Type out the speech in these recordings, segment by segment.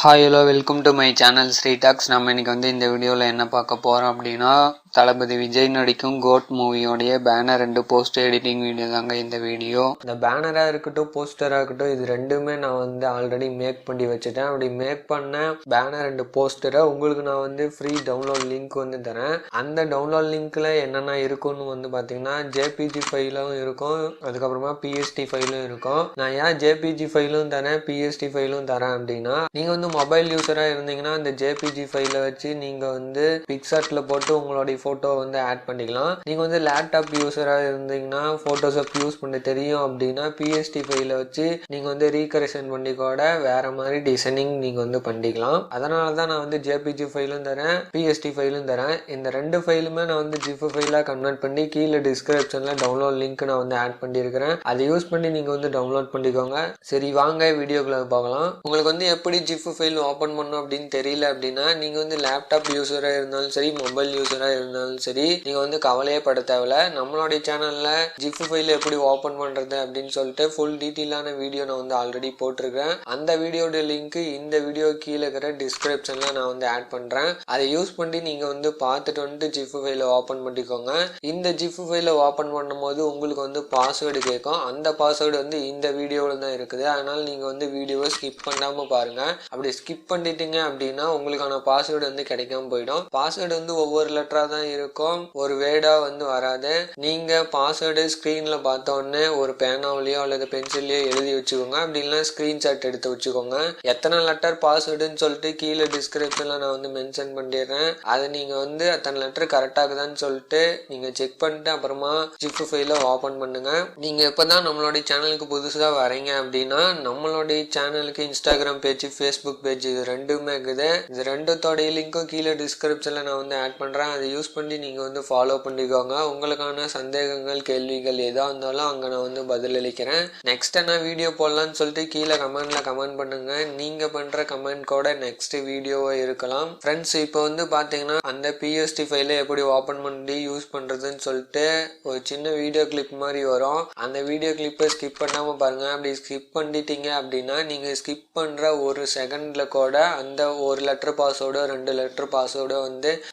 Hi hello welcome to my channel Sri talks. நம்ம இன்னைக்கு இந்த வீடியோவில் என்ன பார்க்க போகிறோம் அப்படின்னா, தளபதி விஜய் நடிக்கும் கோட் மூவியோடைய பேனர் 2 போஸ்டர் எடிட்டிங் வீடியோ தாங்க இந்த வீடியோ. இந்த பேனராக இருக்கட்டும் போஸ்டராக இருக்கட்டும் இது ரெண்டுமே நான் ஆல்ரெடி மேக் பண்ணி வச்சுட்டேன். அப்படி மேக் பண்ண பேனர் 2 போஸ்டரை உங்களுக்கு நான் ஃப்ரீ டவுன்லோட் லிங்க் தரேன். அந்த டவுன்லோட் லிங்க்கில் என்னென்ன இருக்குன்னு பார்த்தீங்கன்னா ஜேபிஜி ஃபைலும் இருக்கும், அதுக்கப்புறமா பிஎஸ்டி ஃபைலும் இருக்கும். நான் ஏன் ஜேபிஜி ஃபைலும் தரேன் பிஎஸ்டி ஃபைலும் தரேன் அப்படின்னா, நீங்கள் மொபைல் யூஸராக இருந்தீங்கன்னா இந்த ஜேபிஜி ஃபைலை வச்சு நீங்கள் பிக்சார்ட்டில் போட்டு உங்களுடைய ஃபோட்டோ ஆட் பண்ணிக்கலாம். நீங்கள் லேப்டாப் யூஸராக இருந்தீங்கன்னா ஃபோட்டோஷாப் யூஸ் பண்ண தெரியும் அப்படின்னா பிஎஸ்டி ஃபைலை வச்சு நீங்கள் ரீகரெக்ஷன் பண்ணி கூட வேற மாதிரி டிசைனிங் நீங்கள் பண்ணிக்கலாம். அதனால தான் நான் ஜேபிஜி ஃபைலும் தரேன் பிஎஸ்டி ஃபைலும் தரேன். இந்த 2 ஃபைலுமே நான் ஜிஃப் ஃபைலாக கன்வெர்ட் பண்ணி கீழே டிஸ்கிரிப்ஷனில் டவுன்லோட் லிங்க் நான் ஆட் பண்ணியிருக்கிறேன். அதை யூஸ் பண்ணி நீங்கள் டவுன்லோட் பண்ணிக்கோங்க. சரி வாங்க வீடியோக்குள்ள பார்க்கலாம். உங்களுக்கு எப்படி ஜிஃப் ஃபைல் ஓப்பன் பண்ணும் அப்படின்னு தெரியல அப்படின்னா, நீங்க லேப்டாப் யூஸராக இருந்தாலும் சரி மொபைல் யூஸராக இருந்தாலும் சரி நீங்க கவலையே பட தேவையில்ல. நம்மளுடைய சேனல்ல ஜிஃப் ஃபைல் எப்படி ஓப்பன் பண்றது அப்படின்னு சொல்லிட்டு ஃபுல் டீட்டெயிலான வீடியோ நான் ஆல்ரெடி போட்டிருக்கேன். அந்த வீடியோட லிங்க் இந்த வீடியோ கீழே இருக்கிற டிஸ்கிரிப்ஷன்ல நான் ஆட் பண்றேன். அதை யூஸ் பண்ணி நீங்க பார்த்துட்டு ஜிஃப் ஃபைலை ஓப்பன் பண்ணிக்கோங்க. இந்த ஜிஃப் ஃபைலை ஓப்பன் பண்ணும்போது உங்களுக்கு பாஸ்வேர்டு கேட்கும். அந்த பாஸ்வேர்டு இந்த வீடியோவில் தான் இருக்குது. அதனால நீங்க வீடியோவை ஸ்கிப் பண்ணாம பாருங்க. அப்படி ஸ்கிப் பண்ணிட்டீங்க அப்படின்னா உங்களுக்கான பாஸ்வேர்டு கிடைக்காம போயிடும். பாஸ்வேர்டு ஒவ்வொரு லெட்டரா தான் இருக்கும், ஒரு வேர்டா வராது. நீங்க பாஸ்வேர்டு ஸ்கிரீன்ல பார்த்த உடனே ஒரு பேனாவிலயோ அல்லது பென்சிலையோ எழுதி வச்சுக்கோங்க. அப்படி இல்லைன்னா ஸ்கிரீன்ஷாட் எடுத்து வச்சுக்கோங்க. எத்தனை லெட்டர் பாஸ்வேர்டுன்னு சொல்லிட்டு கீழே டிஸ்கிரிப்ஷன்ல நான் மென்ஷன் பண்ணிடுறேன். அதை நீங்க அத்தனை லெட்டர் கரெக்டா இருக்குதான்னு சொல்லிட்டு நீங்க செக் பண்ணிட்டு அப்புறமா ஜிப் ஃபைலை ஓபன் பண்ணுங்க. நீங்க இப்பதான் நம்மளுடைய சேனலுக்கு புதுசா வரீங்க அப்படின்னா நம்மளுடைய சேனலுக்கு இன்ஸ்டாகிராம் பேஜ் ஃபேஸ்புக் பேஜ் இது ரெண்டுமே இருக்குது. இது ரெண்டுத்தோடைய லிங்க்கும் கீழே டிஸ்கிரிப்ஷன்ல நான் ஆட் பண்றேன். அதை யூஸ் பண்ணி நீங்க ஃபாலோ பண்ணிக்கோங்க. உங்களுக்கான சந்தேகங்கள் கேள்விகள் எதா இருந்தாலும் அங்க நான் பதிலளிக்கிறேன். நெக்ஸ்ட் என்ன வீடியோ போடலாம்னு சொல்லிட்டு கீழே கமெண்ட்ல கமெண்ட் பண்ணுங்க. நீங்க பண்ற கமெண்ட் கூட நெக்ஸ்ட் வீடியோவா இருக்கலாம். ஃப்ரெண்ட்ஸ் இப்போ பாத்தீங்கன்னா அந்த பிஎஸ்டி ஃபைலை எப்படி ஓபன் பண்ணி யூஸ் பண்றதுன்னு சொல்லிட்டு ஒரு சின்ன வீடியோ கிளிப் மாதிரி வரும். அந்த வீடியோ கிளிப்பை ஸ்கிப் பண்ணாம பாருங்க. அப்படி ஸ்கிப் பண்ணிட்டீங்க அப்படின்னா நீங்க ஸ்கிப் பண்ற ஒரு செகண்ட்ல கூட அந்த ஒரு லெட்டர் பாஸ்வேர்டோ 2 லெட்டர் பாஸ்வேர்டோ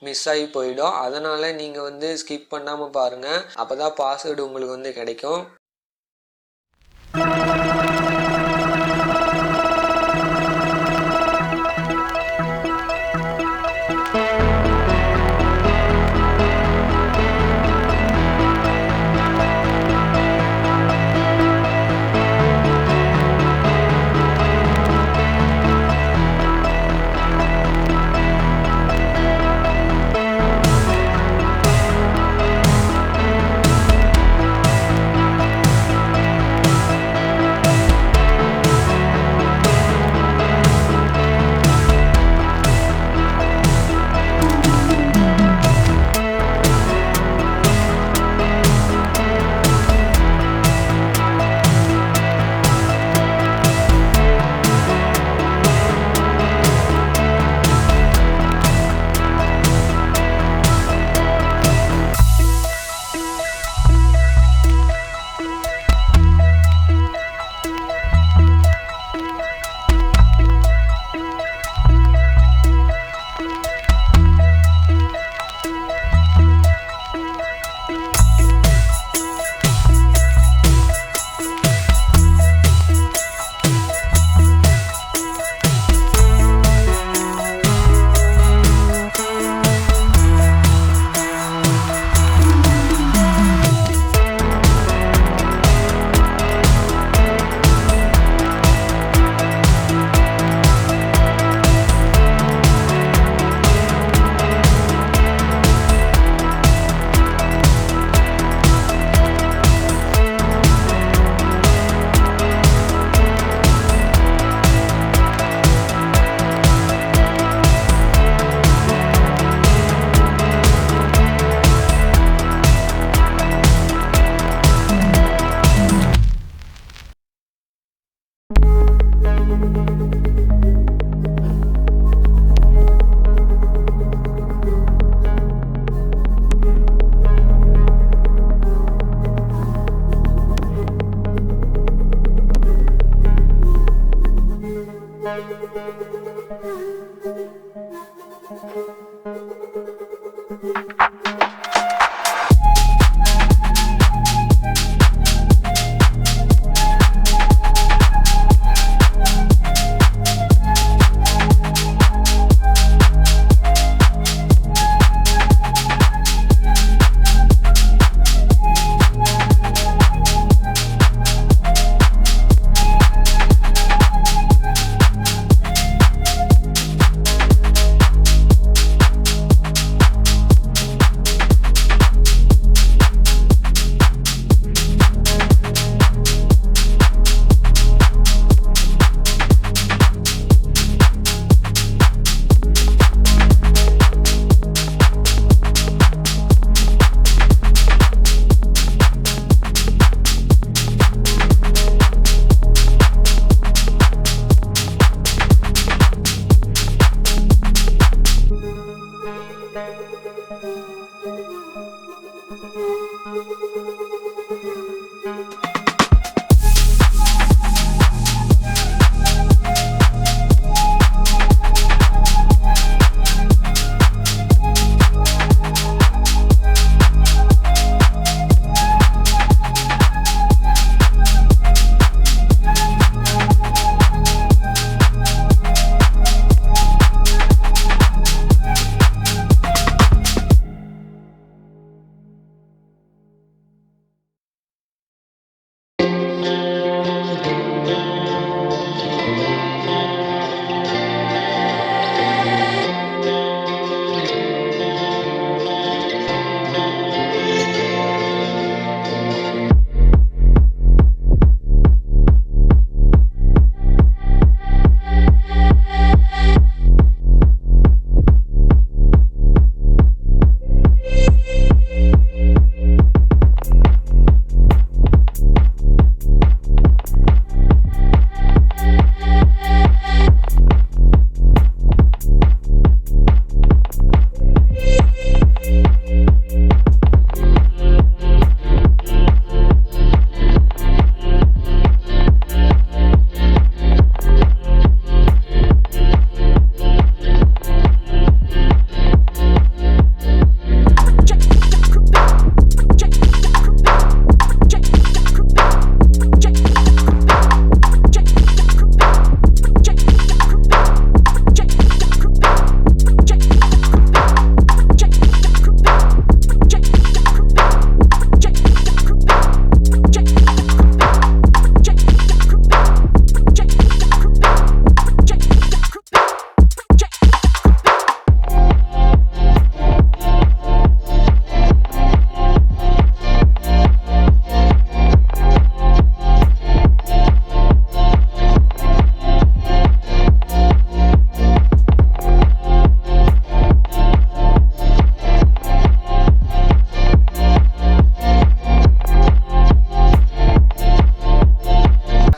மிஸ் ஆகி போயிடும். அதனால நீங்க ஸ்கிப் பண்ணாம பாருங்க. அப்பதான் பாஸ்வேர்டு உங்களுக்கு கிடைக்கும்.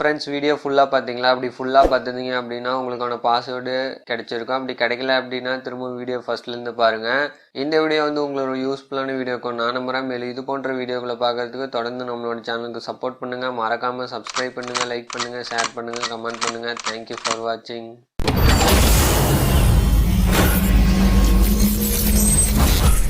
ஃப்ரெண்ட்ஸ் வீடியோ ஃபுல்லாக பார்த்தீங்களா? அப்படி ஃபுல்லாக பார்த்துருந்தீங்க அப்படின்னா உங்களுக்கான பாஸ்வேர்டு கிடைச்சிருக்கும். அப்படி கிடைக்கல அப்படின்னா திரும்ப வீடியோ ஃபர்ஸ்ட்லேருந்து பாருங்கள். இந்த வீடியோ வந்து உங்களோட யூஸ்ஃபுல்லான வீடியோக்கும் நான் நம்புகிறேன். மேலும் இது போன்ற வீடியோக்களை பார்க்குறதுக்கு தொடர்ந்து நம்மளோட சேனலுக்கு சப்போர்ட் பண்ணுங்கள். மறக்காமல் சப்ஸ்கிரைப் பண்ணுங்கள், லைக் பண்ணுங்கள், ஷேர் பண்ணுங்கள், கமெண்ட் பண்ணுங்கள். தேங்க்யூ ஃபார் வாட்சிங்.